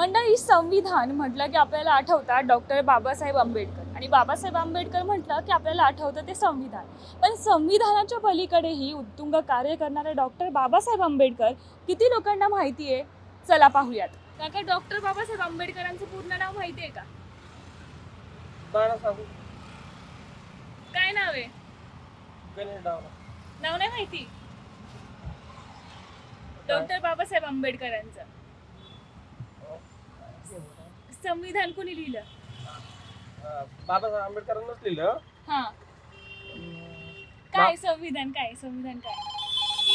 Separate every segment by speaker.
Speaker 1: मंडळी, संविधान म्हटलं की आपल्याला आठवतात डॉक्टर बाबासाहेब आंबेडकर आणि बाबासाहेब आंबेडकर म्हटलं की आपल्याला आठवतं ते संविधान. पण संविधानाच्या पलीकडेही उत्तुंग कार्य करणारे डॉक्टर बाबासाहेब आंबेडकर किती लोकांना माहिती आहे? चला पाहूयात. काका, डॉक्टर बाबासाहेब आंबेडकरांचं पूर्ण नाव माहिती आहे का? काय नाव आहे? नाव नाही माहिती डॉक्टर बाबासाहेब आंबेडकरांचं. संविधान कोणी लिहिलं?
Speaker 2: बाबासाहेब आंबेडकरांनाच लिहिलं.
Speaker 1: हा, काय संविधान? काय संविधान? काय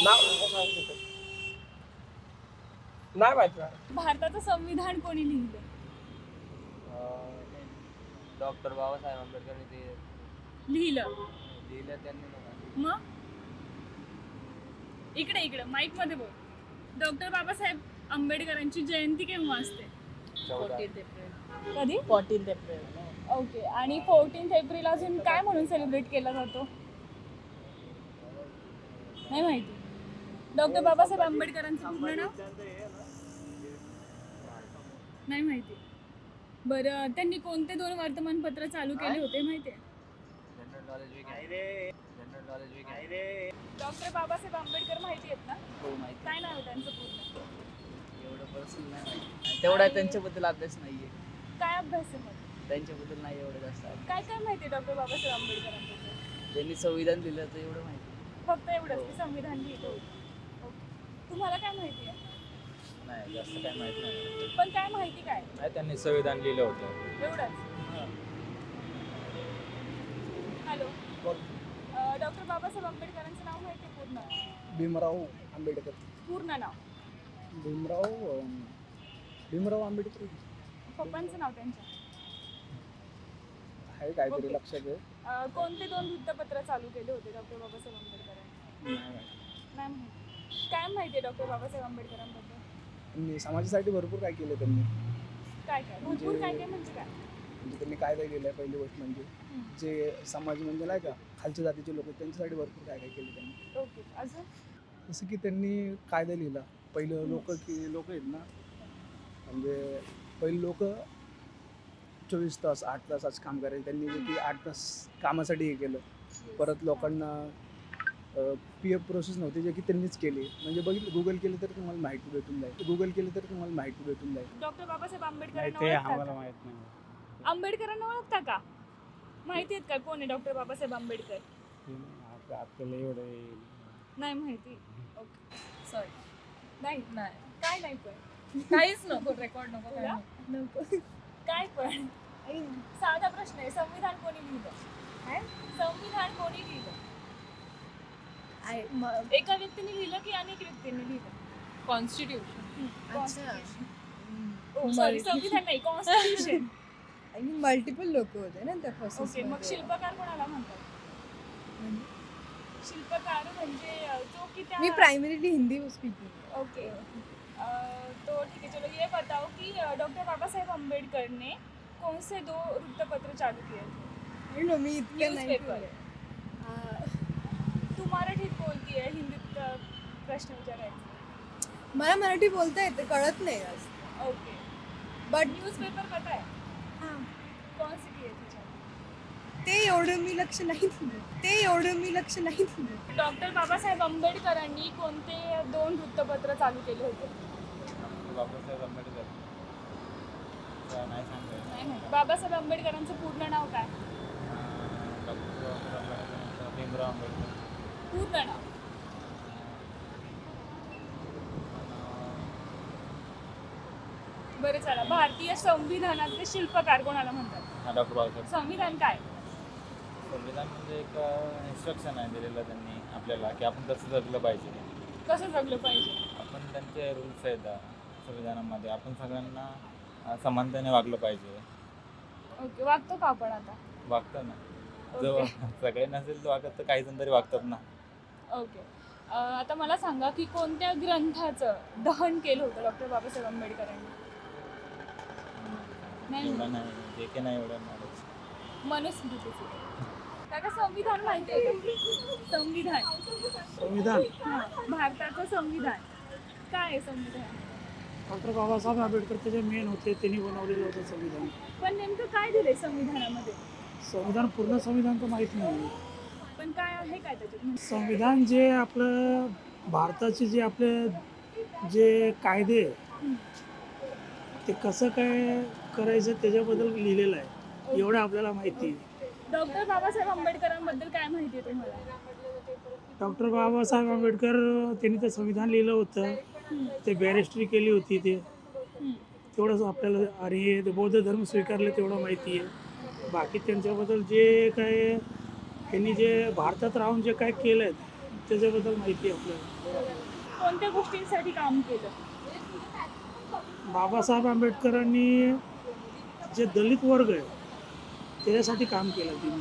Speaker 2: नाव नाही माहिती.
Speaker 1: भारताचं संविधान कोणी लिहिलं?
Speaker 3: डॉक्टर बाबासाहेब आंबेडकरांनी ते
Speaker 1: लिहिलं
Speaker 3: त्यांनी.
Speaker 1: मग इकडे माईक मध्ये बोल. डॉक्टर बाबासाहेब आंबेडकरांची जयंती केव्हा असते?
Speaker 3: 14
Speaker 1: कधी?
Speaker 4: 14 एप्रिल.
Speaker 1: ओके. आणि 14 एप्रिल अजून काय म्हणून सेलिब्रेट केला जातो? नाही माहिती. डॉक्टर बाबासाहेब आंबेडकरांचं पूर्ण नाव नाही माहिती. बरं, त्यांनी कोणते 2 वर्तमानपत्र चालू केले होते माहिती आहे? डॉक्टर बाबासाहेब आंबेडकर माहिती आहेत ना?
Speaker 4: हो, माहिती.
Speaker 1: काय नाव आहे त्यांचं पूर्ण?
Speaker 4: एवढं पर्सनल नाही माहिती. तेवढा त्यांच्याबद्दल अभ्यास नाहीये.
Speaker 1: काय अभ्यास आहे मग?
Speaker 4: त्यांच्याबद्दल नाही एवढं जास्त अभ्यास.
Speaker 1: काय माहिती आहे डॉक्टर बाबासाहेब आंबेडकरांबद्दल?
Speaker 4: त्यांनी संविधान दिलं तर एवढं माहिती.
Speaker 1: फक्त एवढंच की संविधान लिहिलं. ओके. तुम्हाला काय माहिती आहे?
Speaker 3: नाही, जास्त काय माहित नाही.
Speaker 1: पण काय माहिती काय?
Speaker 3: नाही, त्यांनी संविधान लिहिलं होतं.
Speaker 1: एवढंच. हॅलो, डॉक्टर बाबासाहेब आंबेडकरांचं नाव माहिती आहे पूर्ण?
Speaker 2: भीमराव आंबेडकर.
Speaker 1: पूर्ण नाव?
Speaker 2: भीमराव आंबेडकर
Speaker 1: पप्पांचं नाव त्यांच्या?
Speaker 2: आहे काहीतरी
Speaker 1: ओके.
Speaker 2: लक्षात आहे.
Speaker 1: कोणते 2 वृत्तपत्र चालू केले होते डॉक्टर बाबासाहेब आंबेडकरांनी? नाही माहिती. काय माहिती आहे डॉक्टर बाबासाहेब आंबेडकरांबद्दल?
Speaker 2: त्यांनी समाजासाठी भरपूर काय केलं त्यांनी.
Speaker 1: काय भरपूर काय म्हणजे काय?
Speaker 2: म्हणजे त्यांनी कायदा केलाय. पहिली गोष्ट म्हणजे जे समाज म्हणजे नाही का खालच्या जातीचे लोक त्यांच्यासाठी भरपूर काय केलं त्यांनी.
Speaker 1: ओके. अजून?
Speaker 2: जसं की त्यांनी कायदा लिहिला. पहिलं लोक आहेत ना, म्हणजे पहिले लोक 24 तास 8 तासाच काम करायचे. त्यांनी जे की 8 तास कामासाठी हे केलं. परत लोकांना PF प्रोसेस नव्हती जे की त्यांनीच केली. म्हणजे बघितलं, गुगल केलं तर तुम्हाला माहिती भेटून जाईल.
Speaker 1: डॉक्टर बाबासाहेब आंबेडकरांना
Speaker 2: ते
Speaker 1: ओळखता
Speaker 2: आम्हाला
Speaker 1: का?
Speaker 2: माहित नाही.
Speaker 1: आंबेडकरांना ओळखता का? माहिती आहेत का कोण आहे डॉक्टर बाबासाहेब आंबेडकर?
Speaker 2: आपल्याला एवढं
Speaker 1: नाही माहिती. Okay, sorry. नाही काय नाही पण
Speaker 5: काहीच नको, रेकॉर्ड नको.
Speaker 1: तुला? नको. काय पण साधा प्रश्न आहे. संविधान कोणी लिहिलं? काय संविधान कोणी लिहिलं? एका व्यक्तीने लिहिलं की अनेक व्यक्तींनी लिहिलं?
Speaker 5: कॉन्स्टिट्यूशन.
Speaker 1: सॉरी, संविधान नाही, कॉन्स्टिट्यूशन.
Speaker 5: मल्टिपल लोक होते ना त्या प्रोसेस.
Speaker 1: ओके. मग शिल्पकार कोणाला म्हणतात? शिल्पकार म्हणजे जो की त्या
Speaker 5: मी प्राइमरीली हिंदी स्पीकिंग.
Speaker 1: ओके. तो ठीक है, चलो ये बताओ कि डॉक्टर बाबासाहेब आंबेडकर ने कौन से 2 वृत्तपत्र चालू किए थे?
Speaker 5: मी इतकं नाही
Speaker 1: न्यूजपेपर. तू मराठीत बोलतीये, हिंदीत प्रश्न विचारायचा.
Speaker 5: मला मराठी बोलता येते, कळत नाही जास्त.
Speaker 1: ओके.
Speaker 5: बट
Speaker 1: न्यूजपेपर पता है कौन से किए थे चालू?
Speaker 5: ते एवढं मी लक्ष नाही दिलं.
Speaker 1: डॉक्टर बाबासाहेब आंबेडकरांनी कोणते 2 वृत्तपत्र चालू केले होते?
Speaker 3: बाबासाहेब आंबेडकर नाही सांगता.
Speaker 1: नाही माहिती. बाबासाहेब आंबेडकरांचं पूर्ण नाव काय?
Speaker 3: डॉक्टर बाबासाहेब आंबेडकर, भीमराव आंबेडकर.
Speaker 1: पूर्ण नाव? बरं, चला. भारतीय संविधानाचे शिल्पकार कोणाला म्हणतात?
Speaker 3: डॉक्टर बाबासाहेब.
Speaker 1: संविधान काय?
Speaker 3: संविधान म्हणजे एक इन्स्ट्रक्शन आहे दिलेलं त्यांनी आपल्याला की आपण कसं जगलं पाहिजे.
Speaker 1: कसं जगलं पाहिजे?
Speaker 3: आपण त्यांचे रूल्स आहेत संविधानामध्ये. आपण सगळ्यांना समानतेने वागलं पाहिजे.
Speaker 1: ओके. वागतो का आपण आता?
Speaker 3: वागतं ना. जो सगळे नसेल तो वागत तर काही जण तरी वागतात ना.
Speaker 1: ओके. आता मला सांगा की कोणत्या ग्रंथाचं दहन केलं होतं डॉक्टर बाबासाहेब आंबेडकरांनी? नाही
Speaker 3: एवढं नाही, जे की नाही एवढं नॉलेज.
Speaker 1: मनुस्मृतीचं. काका, संविधान माहिती आहे का? संविधान.
Speaker 2: संविधान
Speaker 1: हां, भारताचं संविधान काय आहे? संविधान
Speaker 6: डॉक्टर बाबासाहेब आंबेडकर त्याचे मेन होते, त्यांनी बनवलेलं होतं संविधान.
Speaker 1: पण नेमकं काय दिलंय संविधानामध्ये?
Speaker 6: संविधान पूर्ण संविधान तर माहीत नाही.
Speaker 1: पण काय आहे काय त्याच्यात?
Speaker 6: संविधान जे आपलं भारताचे जे आपले जे कायदे ते कसं काय करायचं त्याच्याबद्दल लिहिलेलं आहे, एवढं आपल्याला माहिती आहे.
Speaker 1: डॉक्टर बाबासाहेब आंबेडकरांबद्दल काय माहिती आहे तुम्हाला?
Speaker 6: डॉक्टर बाबासाहेब आंबेडकर त्यांनी ते संविधान लिहिलं होतं, ते बॅरिस्ट्री केली होती, ते तेवढंच आपल्याला. आणि ते बौद्ध धर्म स्वीकारले तेवढं माहिती आहे. बाकी त्यांच्याबद्दल जे काय त्यांनी जे भारतात राहून जे काय केलं आहे त्याच्याबद्दल माहिती आहे आपल्याला.
Speaker 1: कोणत्या गोष्टींसाठी काम केलं?
Speaker 6: बाबासाहेब आंबेडकरांनी जे दलित वर्ग आहे त्याच्यासाठी काम केलं त्यांनी.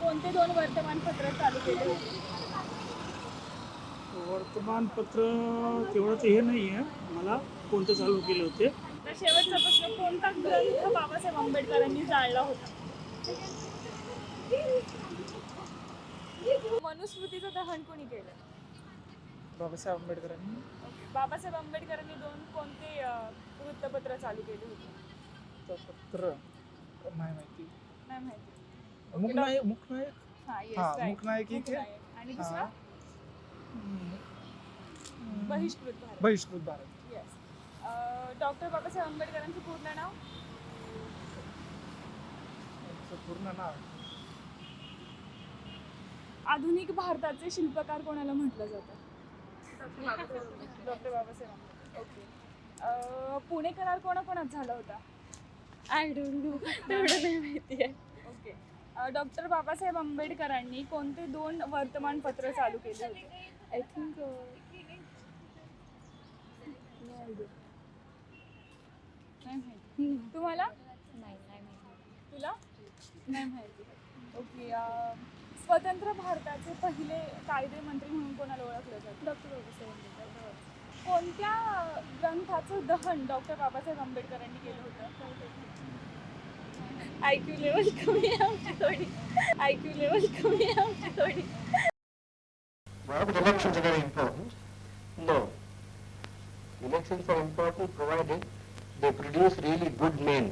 Speaker 1: कोणते 2 वर्तमानपत्र चालू केले होते?
Speaker 6: वर्तमानपत्र तेवढं तर हे नाही आहे मला कोणतं चालू केले होते.
Speaker 1: तर शेवटचा प्रश्न, कोणता ग्रंथ बाबासाहेब आंबेडकरांनी जाळला होता? मनुस्मृतीचं दहन कोणी केलं?
Speaker 4: बाबासाहेब आंबेडकरांनी
Speaker 1: बाबासाहेब आंबेडकरांनी 2 कोणते वृत्तपत्र चालू केले होते?
Speaker 4: पत्र नाही माहिती.
Speaker 1: नाही माहिती.
Speaker 4: मुकनायक
Speaker 1: हा, yes,
Speaker 4: हा,
Speaker 1: right.
Speaker 4: मुकनायक एक आहे.
Speaker 1: मुकनायक. आणि दुसरा बहिष्कृत भारत.
Speaker 4: बहिष्कृत भारत.
Speaker 1: येस. डॉक्टर बाबासाहेब आंबेडकरांचं पूर्ण नाव?
Speaker 4: पूर्ण नाव
Speaker 1: आधुनिक भारताचे शिल्पकार कोणाला म्हटलं जातं? डॉक्टर बाबासाहेब आंबेडकर. ओके. पुणे करार कोणाकोणात झाला होता? आय डोंट नो, तेवढं नाही माहिती आहे. ओके. डॉक्टर बाबासाहेब आंबेडकरांनी कोणते 2 वर्तमानपत्र चालू केले होते? आय थिंक नाही माहिती. तुम्हाला?
Speaker 7: नाही माहिती.
Speaker 1: तुला? नाही माहिती. ओके. स्वतंत्र भारताचे पहिले कायदेमंत्री म्हणून कोणाला ओळखलं जातं? डॉक्टर बाबासाहेब आंबेडकर. कोणत्या ग्रंथाचं दहन डॉक्टर बाबासाहेब आंबेडकरांनी केलं होतं? IQ लेवल कमी आहे आमची थोडी. IQ लेवल कमी आहे आमची थोडी.
Speaker 8: Why the elections are very important? No. Elections are important provided they produce really good men.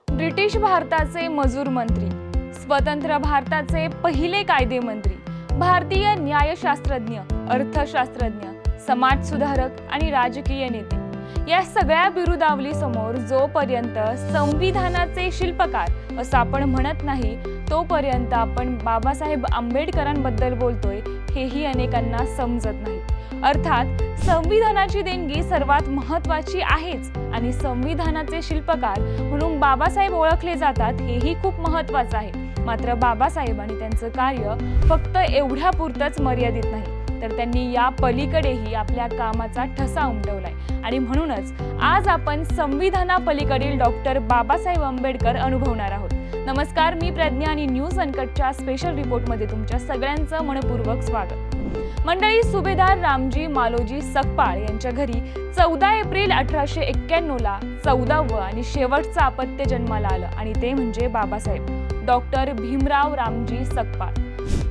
Speaker 1: British भारताचे मजूर मंत्री, स्वतंत्र भारताचे पहिले कायदेमंत्री, भारतीय न्यायशास्त्रज्ञ, अर्थशास्त्रज्ञ, समाजसुधारक आणि राजकीय नेते या सगळ्या बिरुदावली समोर जोपर्यंत संविधानाचे शिल्पकार असं आपण म्हणत नाही तोपर्यंत आपण बाबासाहेब आंबेडकरांबद्दल बोलतोय हेही अनेकांना समजत नाही. अर्थात संविधानाची देणगी सर्वात महत्त्वाची आहेच आणि संविधानाचे शिल्पकार म्हणून बाबासाहेब ओळखले जातात हेही खूप महत्त्वाचं आहे. मात्र बाबासाहेब आणि त्यांचं कार्य फक्त एवढ्यापुरतंच मर्यादित नाही तर त्यांनी या पलीकडेही आपल्या कामाचा ठसा उमटवलाय आणि म्हणूनच आज आपण संविधानापलीकडील डॉक्टर बाबासाहेब आंबेडकर अनुभवणार आहोत. नमस्कार, मी प्रज्ञा आणि न्यूज अनकटच्या स्पेशल रिपोर्टमध्ये तुमच्या सगळ्यांचं मनपूर्वक स्वागत. मंडळी, सुभेदार रामजी मालोजी सकपाळ यांच्या घरी 14 एप्रिल 1891ला 14वं आणि शेवटचं अपत्य जन्माला आलं आणि ते म्हणजे बाबासाहेब डॉक्टर भीमराव रामजी सकपाळ.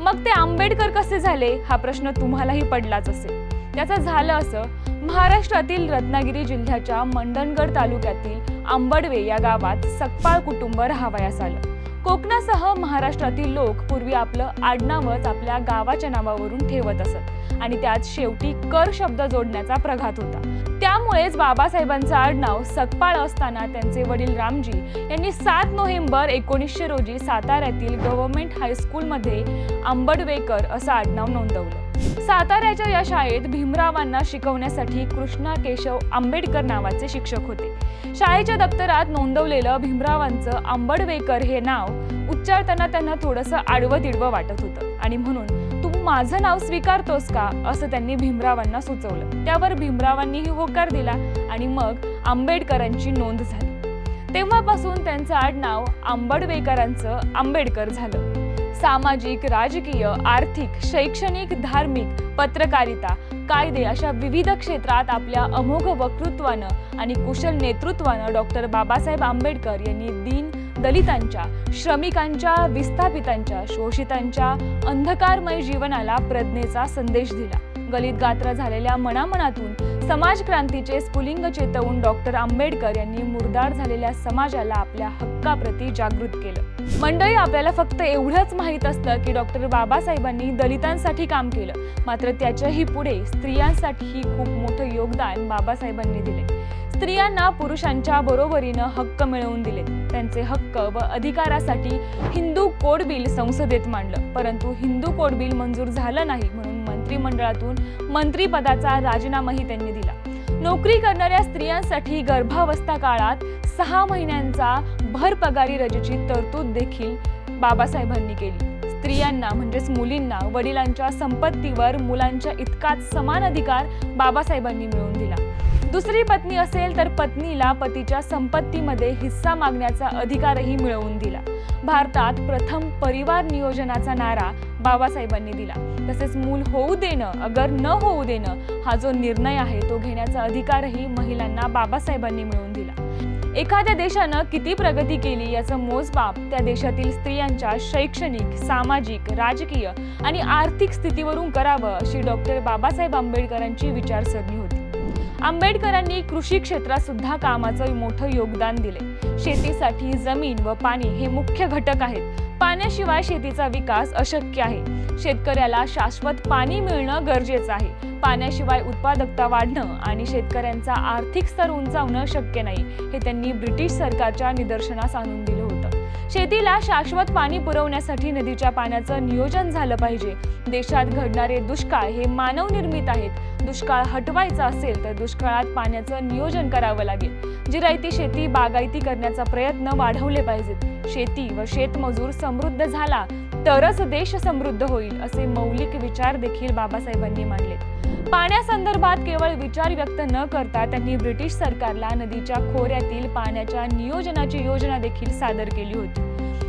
Speaker 1: मग ते आंबेडकर कसे झाले हा प्रश्न तुम्हालाही पडलाच असेल. त्याचं झालं असं, महाराष्ट्रातील रत्नागिरी जिल्ह्याच्या मंडणगड तालुक्यातील आंबडवे या गावात सकपाळ कुटुंब राहावयास आलं. कोकणासह महाराष्ट्रातील लोक पूर्वी आपलं आडनावच आपल्या गावाच्या नावावरून ठेवत असत आणि त्यात शेवटी कर शब्द जोडण्याचा प्रघात होता. त्यामुळेच बाबासाहेबांचं आडनाव सकपाळ असताना त्यांचे वडील रामजी यांनी 7 नोव्हेंबर 1900 रोजी साताऱ्यातील गव्हर्नमेंट हायस्कूलमध्ये आंबडवेकर असं आडनाव नोंदवलं. साताऱ्याच्या या शाळेत भीमरावांना शिकवण्यासाठी कृष्णा केशव आंबेडकर नावाचे शिक्षक होते. शाळेच्या दप्तरात नोंदवलेलं भीमरावांचं आंबडवेकर हे नाव उच्चारताना त्यांना थोडंसं आडवं तिडवं वाटत होतं आणि म्हणून तू माझं नाव स्वीकारतोस का असं त्यांनी भीमरावांना सुचवलं. त्यावर भीमरावांनीही होकार दिला आणि मग आंबेडकरांची नोंद झाली. तेव्हापासून त्यांचं आडनाव आंबडवेकरांचं आंबेडकर झालं. सामाजिक, राजकीय, आर्थिक, शैक्षणिक, धार्मिक, पत्रकारिता, कायदे अशा विविध क्षेत्रात आपल्या अमोघ वक्तृत्वानं आणि कुशल नेतृत्वानं डॉक्टर बाबासाहेब आंबेडकर यांनी दीन दलितांच्या, श्रमिकांच्या, विस्थापितांच्या, शोषितांच्या अंधकारमय जीवनाला प्रज्ञेचा संदेश दिला. गलित गात्र झालेल्या मनामनातून समाज क्रांतीचे स्फुलिंग चेतवून डॉक्टर आंबेडकर यांनी मुरदार झालेल्या समाजाला आपल्या हक्काप्रती जागृत केलं. मंडळी, आपल्याला फक्त एवढंच माहीत असतं की डॉक्टर बाबासाहेबांनी दलितांसाठी काम केलं, मात्र त्याच्याही पुढे स्त्रियांसाठीही खूप मोठं योगदान बाबासाहेबांनी दिले. स्त्रियांना पुरुषांच्या बरोबरीनं हक्क मिळवून दिले. त्यांचे हक्क व अधिकारासाठी हिंदू कोड बिल संसदेत मांडलं, परंतु हिंदू कोड बिल मंजूर झालं नाही म्हणून मंत्रिमंडळातून मंत्रिपदाचा राजीनामाही त्यांनी दिला. नोकरी करणाऱ्या स्त्रियांसाठी गर्भावस्था काळात 6 महिन्यांचा भरपगारी रजेची तरतूद देखील बाबासाहेबांनी केली. स्त्रियांना म्हणजेच मुलींना वडिलांच्या संपत्तीवर मुलांच्या इतकाच समान अधिकार बाबासाहेबांनी मिळवून दिला. दुसरी पत्नी असेल तर पत्नीला पतीच्या संपत्तीमध्ये हिस्सा मागण्याचा अधिकारही मिळवून दिला. भारतात प्रथम परिवार नियोजनाचा नारा बाबासाहेबांनी दिला. तसेच मूल होऊ देणं अगर न होऊ देणं हा जो निर्णय आहे तो घेण्याचा अधिकारही महिलांना बाबासाहेबांनी मिळवून दिला. एखाद्या देशानं किती प्रगती केली याचं मोजमाप त्या देशातील स्त्रियांच्या शैक्षणिक, सामाजिक, राजकीय आणि आर्थिक स्थितीवरून करावं अशी डॉक्टर बाबासाहेब आंबेडकरांची विचारसरणी होती. आंबेडकरांनी कृषी क्षेत्रात सुद्धा कामाचं मोठं योगदान दिले. शेतीसाठी जमीन व पाणी हे मुख्य घटक आहेत. पाण्याशिवाय शेतीचा विकास अशक्य आहे. शेतकऱ्याला शाश्वत पाणी मिळणं गरजेचं आहे. पाण्याशिवाय उत्पादकता वाढणं आणि शेतकऱ्यांचा आर्थिक स्तर उंचावणं शक्य नाही, हे त्यांनी ब्रिटिश सरकारच्या निदर्शनास आणून दिलं होतं. शेतीला शाश्वत पाणी पुरवण्यासाठी नदीच्या पाण्याचं नियोजन झालं पाहिजे. देशात घडणारे दुष्काळ हे मानवनिर्मित आहेत. दुष्काळ हटवायचा असेल तर दुष्काळात पाण्याचं नियोजन करावं लागेल. जिरायती शेती, बागायती करण्याचा प्रयत्न वाढवले पाहिजेत. शेती व शेतमजूर समृद्ध झाला तरच देश समृद्ध होईल, असे मौलिक विचार देखील बाबासाहेबांनी मांडले. पाण्यासंदर्भात केवळ विचार व्यक्त न करता त्यांनी ब्रिटिश सरकारला नदीच्या खोऱ्यातील पाण्याच्या नियोजनाची योजना देखील सादर केली होती.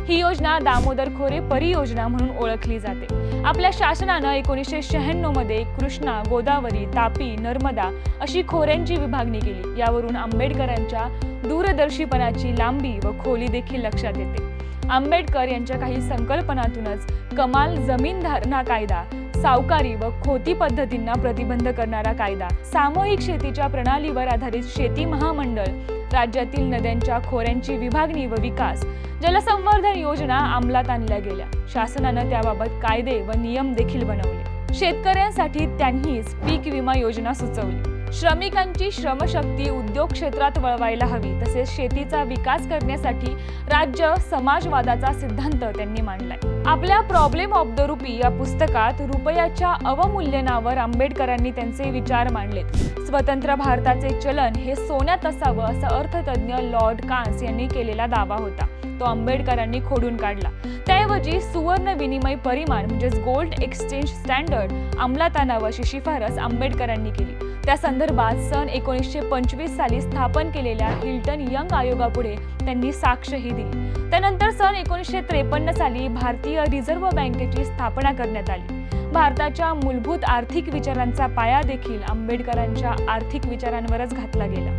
Speaker 1: ही योजना दामोदर खोरे परियोजना म्हणून ओळखली जाते. आपल्या शासनानं 1996 मध्ये कृष्णा, गोदावरी, तापी, नर्मदा अशी खोऱ्यांची विभागणी केली. यावरून आंबेडकरांच्या दूरदर्शीपणाची लांबी व खोली देखील लक्षात येते. आंबेडकर यांच्या काही संकल्पनातूनच कमाल जमीन धारणा कायदा, सावकारी व खोती पद्धतींना प्रतिबंध करणारा कायदा, सामूहिक शेतीच्या प्रणालीवर आधारित शेती महामंडळ, राज्यातील नद्यांच्या खोऱ्यांची विभागणी व विकास, जलसंवर्धन योजना अंमलात आणल्या गेल्या. शासनानं त्याबाबत कायदे व नियम देखील बनवले. शेतकऱ्यांसाठी त्यांनीच पीक विमा योजना सुचवली. श्रमिकांची श्रमशक्ती उद्योग क्षेत्रात वळवायला हवी. तसेच शेतीचा विकास करण्यासाठी राज्य समाजवादाचा सिद्धांत त्यांनी मांडलाय. आपल्या प्रॉब्लेम ऑफ द रुपी या पुस्तकात रुपयाच्या अवमूल्यनावर आंबेडकरांनी त्यांचे विचार मांडलेत. स्वतंत्र भारताचे चलन हे सोन्यात असावं असा अर्थतज्ञ लॉर्ड कान्स यांनी केलेला दावा होता. तो आंबेडकरांनी खोडून काढला. त्याऐवजी सुवर्ण विनिमय परिमाण म्हणजेच गोल्ड एक्सचेंज स्टँडर्ड अंमलात आणावं अशी शिफारस आंबेडकरांनी केली. त्या संदर्भात सन 1925 साली स्थापन केलेल्या हिल्टन यंग आयोगापुढे त्यांनी साक्षही दिली. त्यानंतर सन 1953 साली भारतीय रिझर्व्ह बँकेची स्थापना करण्यात आली. भारताच्या मूलभूत आर्थिक विचारांचा पाया देखील आंबेडकरांच्या आर्थिक विचारांवरच घातला गेला.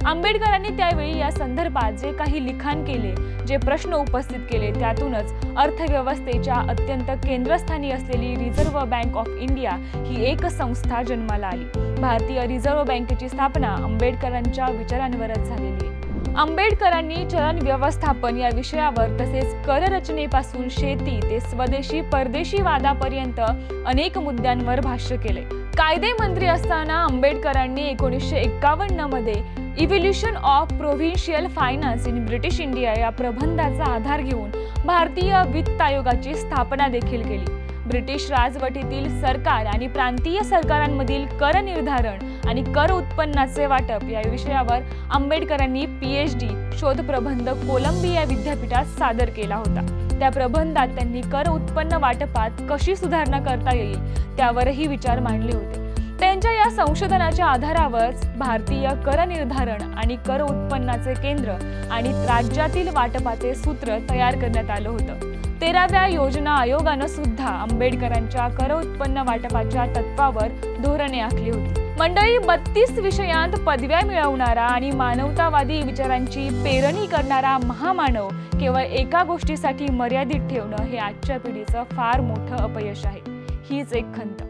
Speaker 1: आंबेडकरांनी त्यावेळी या संदर्भात जे काही लिखाण केले, जे प्रश्न उपस्थित केले, त्यातूनच अर्थव्यवस्थेच्या अत्यंत केंद्रस्थानी असलेली रिझर्व्ह बँक ऑफ इंडिया ही एक संस्था जन्माला आली. भारतीय रिझर्व्ह बँकेची स्थापना आंबेडकरांच्या विचारांवरच झालेली आहे. आंबेडकरांनी चलन व्यवस्थापन या विषयावर तसेच कर रचनेपासून शेती ते स्वदेशी परदेशी वादापर्यंत अनेक मुद्द्यांवर भाष्य केले. कायदे मंत्री असताना आंबेडकरांनी 1951 मध्ये evolution of provincial finance in British India या प्रबंधाचा आधार घेऊन भारतीय वित्त आयोगाची स्थापना देखील केली. ब्रिटिश राजवटीतील सरकार आणि प्रांतीय सरकारांमधील कर निर्धारण आणि कर उत्पन्नाचे वाटप या विषयावर आंबेडकरांनी PhD शोध प्रबंध कोलंबिया विद्यापीठात सादर केला होता. त्या प्रबंधात त्यांनी कर उत्पन्न वाटपात कशी सुधारणा करता येईल त्यावरही विचार मांडले होते. त्यांच्या या संशोधनाच्या आधारावरच भारतीय कर निर्धारण आणि कर उत्पन्नाचे केंद्र आणि राज्यातील वाटपाचे सूत्र तयार करण्यात आलं होतं. ते 13व्या योजना आयोगानं सुद्धा आंबेडकरांच्या कर उत्पन्न वाटपाच्या तत्वावर धोरणे आखली होती. मंडळी, 32 विषयांत पदव्या मिळवणारा आणि मानवतावादी विचारांची पेरणी करणारा महामानव केवळ एका गोष्टीसाठी मर्यादित ठेवणं हे आजच्या पिढीचं फार मोठं अपयश आहे. हीच एक खंत.